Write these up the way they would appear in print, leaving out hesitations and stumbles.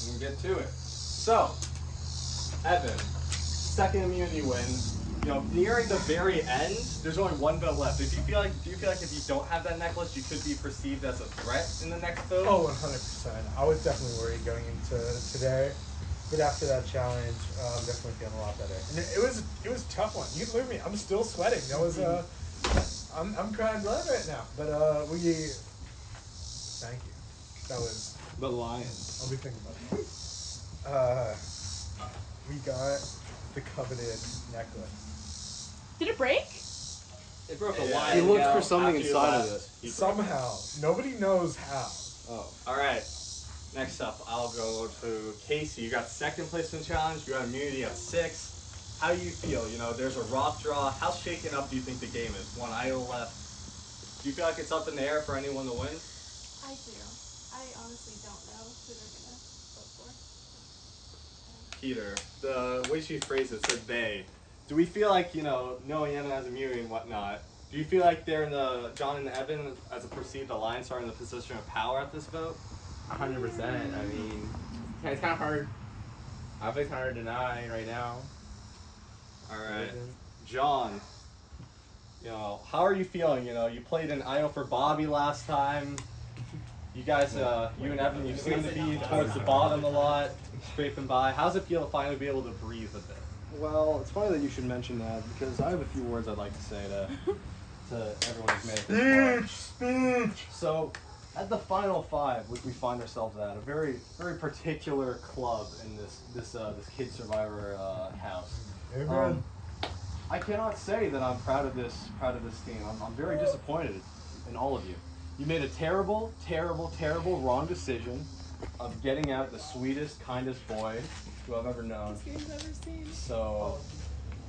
can get to it. So, Evan, second immunity win. You know, nearing the very end, there's only one vote left. Do you feel like if you don't have that necklace, you could be perceived as a threat in the next vote? Oh, 100%. I was definitely worried going into today, but after that challenge, I'm definitely feeling a lot better. And it was a tough one. You believe me, I'm still sweating. That was I'm crying blood right now. But thank you. That was The lion. I'll be thinking about it. We got the coveted necklace. Did it break? It broke a Yeah. while He looked ago for something after you inside of left. it. Somehow, nobody knows how. Oh. All right. Next up, I'll go to Casey. You got second place in the challenge. You got immunity of 6. How do you feel? You know, there's a rock draw. How shaken up do you think the game is? One idol left. Do you feel like it's up in the air for anyone to win? I do. I honestly don't know who they're gonna vote for. Peter, the way she phrased it said they. Do we feel like, you know, knowing Evan has immunity and whatnot, do you feel like they're in the, John and Evan, as a perceived alliance, are in the position of power at this vote? 100%. I mean, it's kind of hard. I think it's hard to deny right now. All right. John, you know, how are you feeling? You know, you played an idol for Bobby last time. You guys, you and Evan, you seem to be towards the bottom a lot, scraping by. How's it feel to finally be able to breathe a bit? Well, it's funny that you should mention that because I have a few words I'd like to say to everyone who's made it this far. So, at the final 5, which we find ourselves at, a very, very particular club in this Kid Survivor house. I cannot say that I'm proud of this team. I'm very disappointed in all of you. You made a terrible, terrible, terrible wrong decision of getting out the sweetest, kindest boy who I've ever known. So,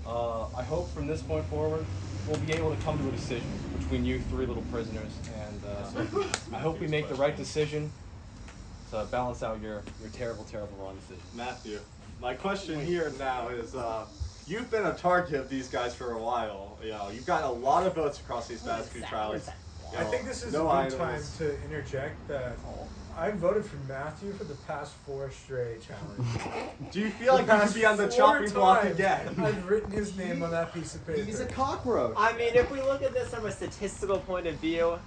I hope from this point forward, we'll be able to come to a decision between you 3 little prisoners, and I hope we make the right decision to balance out your terrible, terrible wrong decision. Matthew, my question here now is, you've been a target of these guys for a while. You know, you've gotten a lot of votes across these past few trials. I think this is no a good idols. time to interject that I voted for Matthew for the past 4 straight challenges. Do you feel like you should be on the chopping block again? I've written his name on that piece of paper. He's a cockroach. I mean, if we look at this from a statistical point of view,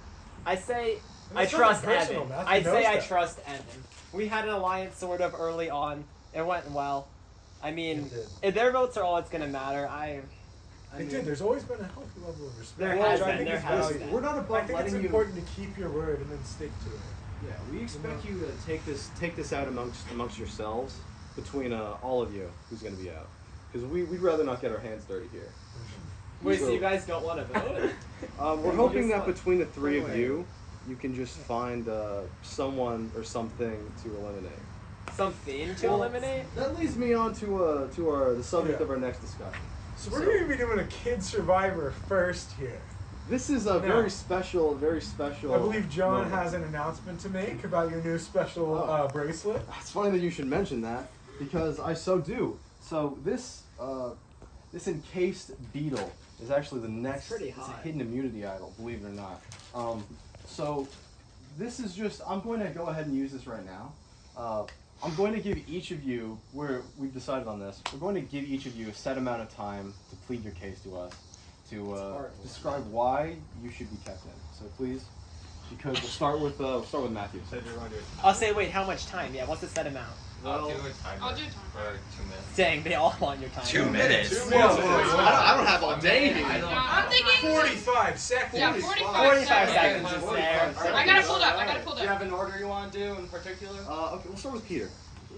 I say I It's not trust personal, Evan. Matthew I'd say knows I that. trust Evan. We had an alliance sort of early on. It went well. I mean, It did. if their votes are all it's going to matter, I It mean, did. There's always been a healthy level of respect. There which has I been, think there is has valuable. been. We're not I above think it's letting you. important to keep your word and then stick to it. Yeah, we expect you to take this out amongst yourselves between all of you who's going to be out, because we'd rather not get our hands dirty here. wait, so So- you guys don't want to vote? We're hoping that between the 3 of you, you can just find someone or something to eliminate. Something to eliminate? That leads me on to the subject Yeah. of our next discussion. So we're going to be doing a Kid Survivor first here. This is a very special, very special. I believe John moment. has an announcement to make about your new special bracelet. It's funny that you should mention that because I so do. So this encased beetle is actually the next. pretty It's a hot. hidden immunity idol, believe it or not. So this is just. I'm going to go ahead and use this right now. I'm going to give each of you. We've decided on this. We're going to give each of you a set amount of time to plead your case to us, to describe why you should be kept in. So please, because we'll start with Matthew. I'll say, wait, how much time? Yeah, what's the set amount? I'll do a timer I'll do a timer. for 2 minutes. Dang, they all want your time. 2 minutes? 2 minutes. I don't have all day here. I'm thinking 45 seconds. Yeah, 45 45 seconds. seconds is there. I gotta pull it up. I gotta pull Do it you up. have an order you want to do in particular? Okay, we'll start with Peter.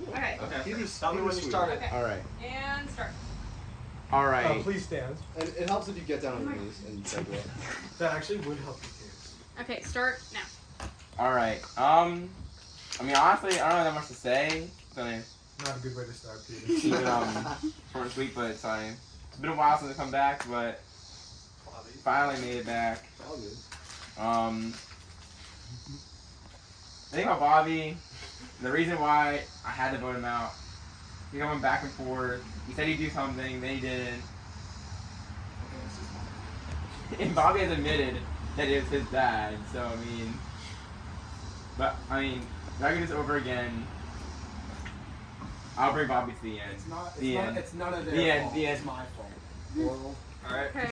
Okay. Okay. Peter's Tell me when you sweet. start it. Okay. All right. And start. All right. Please stand. And it helps if you get down on your knees and you take it. That actually would help your case. Okay, start now. All right. I mean, honestly, I don't have that much to say. It's only Not a good way to start, Peter. keep it short and sweet, but it's fine. It's been a while since I come back, but finally made it back. All good. The thing about Bobby, the reason why I had to vote him out, he went back and forth. He said he'd do something, then he didn't. And Bobby has admitted that it was his bad, so if I could do this over again, I'll bring Bobby to the end. It's not. It's The not. end. It's none of The their end, fault. the end. It's my fault. World. All right. Okay.